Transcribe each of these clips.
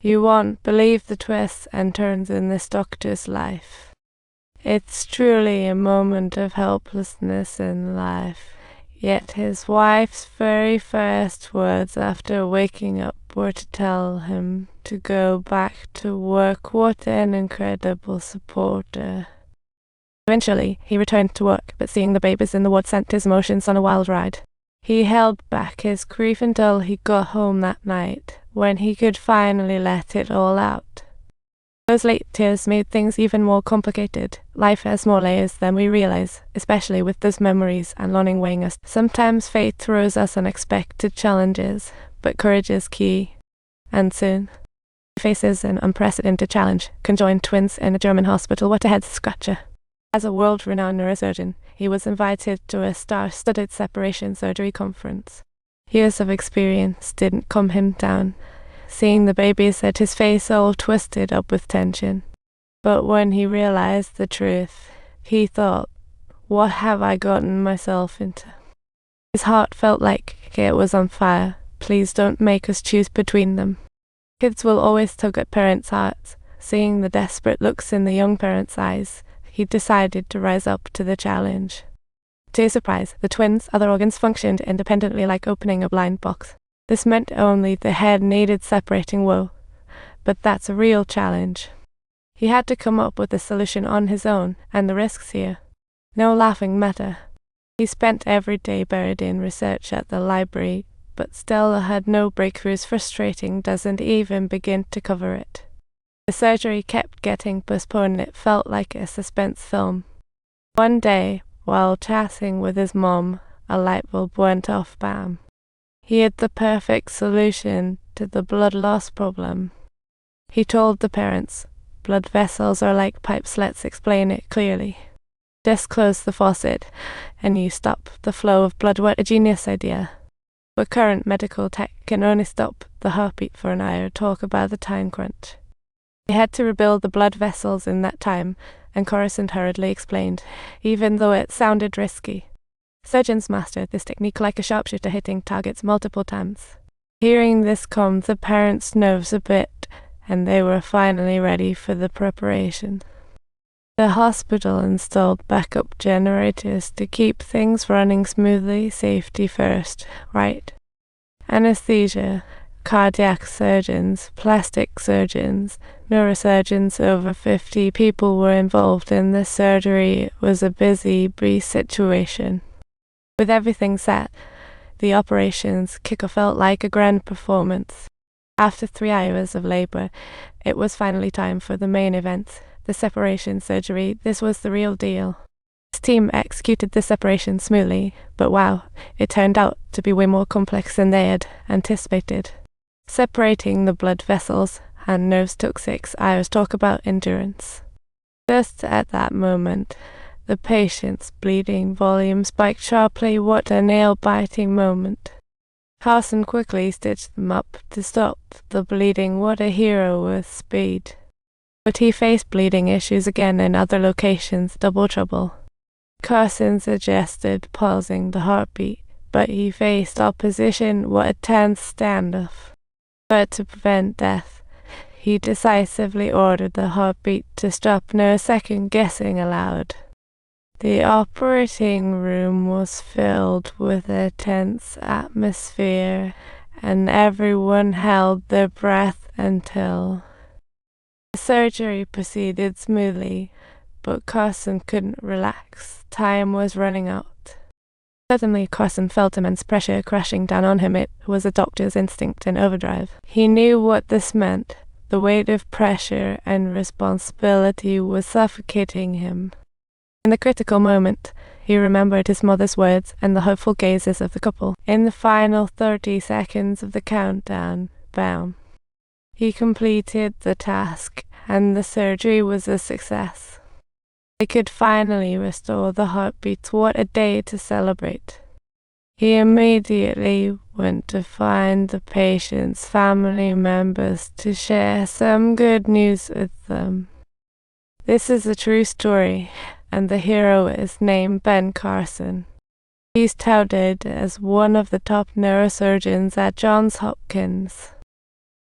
You won't believe the twists and turns in this doctor's life. It's truly a moment of helplessness in life. Yet his wife's very first words after waking up were to tell him to go back to work. What an incredible supporter. Eventually, he returned to work, but seeing the babies in the ward sent his emotions on a wild ride. He held back his grief until he got home that night, when he could finally let it all out. Those late tears made things even more complicated. Life has more layers than we realize, especially with those memories and longing weighing us. Sometimes fate throws us unexpected challenges, but courage is key. And soon, he faces an unprecedented challenge: conjoined twins in a German hospital. What a head-scratcher. As a world-renowned neurosurgeon, he was invited to a star-studded separation surgery conference. Years of experience didn't calm him down. Seeing the babies had his face all twisted up with tension. But when he realized the truth, he thought, what have I gotten myself into? His heart felt like it was on fire. Please don't make us choose between them. Kids will always tug at parents' hearts. Seeing the desperate looks in the young parents' eyes, he decided to rise up to the challenge. To his surprise, the twins' other organs functioned independently, like opening a blind box. This meant only the head needed separating. Whoa, but that's a real challenge. He had to come up with a solution on his own, and the risks here. No laughing matter. He spent every day buried in research at the library, but still had no breakthroughs. Frustrating doesn't even begin to cover it. The surgery kept getting postponed. It felt like a suspense film. One day, while chatting with his mom, a light bulb went off. Bam. He had the perfect solution to the blood loss problem. He told the parents, blood vessels are like pipes, let's explain it clearly. Just close the faucet, and you stop the flow of blood. What a genius idea. But current medical tech can only stop the heartbeat for an hour. Talk about the time crunch. They had to rebuild the blood vessels in that time, and Carson hurriedly explained, even though it sounded risky. Surgeons mastered this technique like a sharpshooter, hitting targets multiple times. Hearing this calmed the parents' nerves a bit, and they were finally ready for the preparation. The hospital installed backup generators to keep things running smoothly. Safety first, right? Anesthesia, cardiac surgeons, plastic surgeons, neurosurgeons. Over 50 people were involved in the surgery. It was a busy situation. With everything set, the operations kickoff felt like a grand performance. After 3 hours of labor, it was finally time for the main event, the separation surgery. This was the real deal. His team executed the separation smoothly, but wow, it turned out to be way more complex than they had anticipated. Separating the blood vessels and nerves took 6 hours. Talk about endurance. Just at that moment, the patient's bleeding volume spiked sharply. What a nail-biting moment. Carson quickly stitched them up to stop the bleeding. What a hero with speed. But he faced bleeding issues again in other locations. Double trouble. Carson suggested pausing the heartbeat, but he faced opposition. What a tense standoff. But to prevent death, he decisively ordered the heartbeat to stop. No second guessing allowed. The operating room was filled with a tense atmosphere, and everyone held their breath until the surgery proceeded smoothly, but Carson couldn't relax. Time was running out. Suddenly, Carson felt immense pressure crashing down on him. It was a doctor's instinct in overdrive. He knew what this meant. The weight of pressure and responsibility was suffocating him. In the critical moment, he remembered his mother's words and the hopeful gazes of the couple. In the final 30 seconds of the countdown, bam, he completed the task, and the surgery was a success. They could finally restore the heartbeats. What a day to celebrate. He immediately went to find the patient's family members to share some good news with them. This is a true story, and the hero is named Ben Carson. He's touted as one of the top neurosurgeons at Johns Hopkins.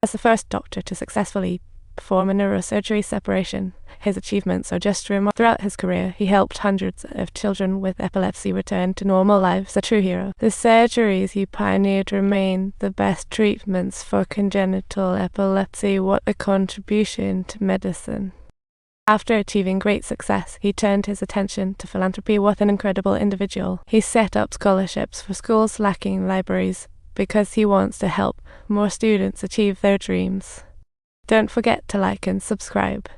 As the first doctor to successfully perform a neurosurgery separation, his achievements are just remarkable. Throughout his career, he helped hundreds of children with epilepsy return to normal lives, a true hero. The surgeries he pioneered remain the best treatments for congenital epilepsy. What a contribution to medicine. After achieving great success, he turned his attention to philanthropy. What an incredible individual. He set up scholarships for schools lacking libraries because he wants to help more students achieve their dreams. Don't forget to like and subscribe.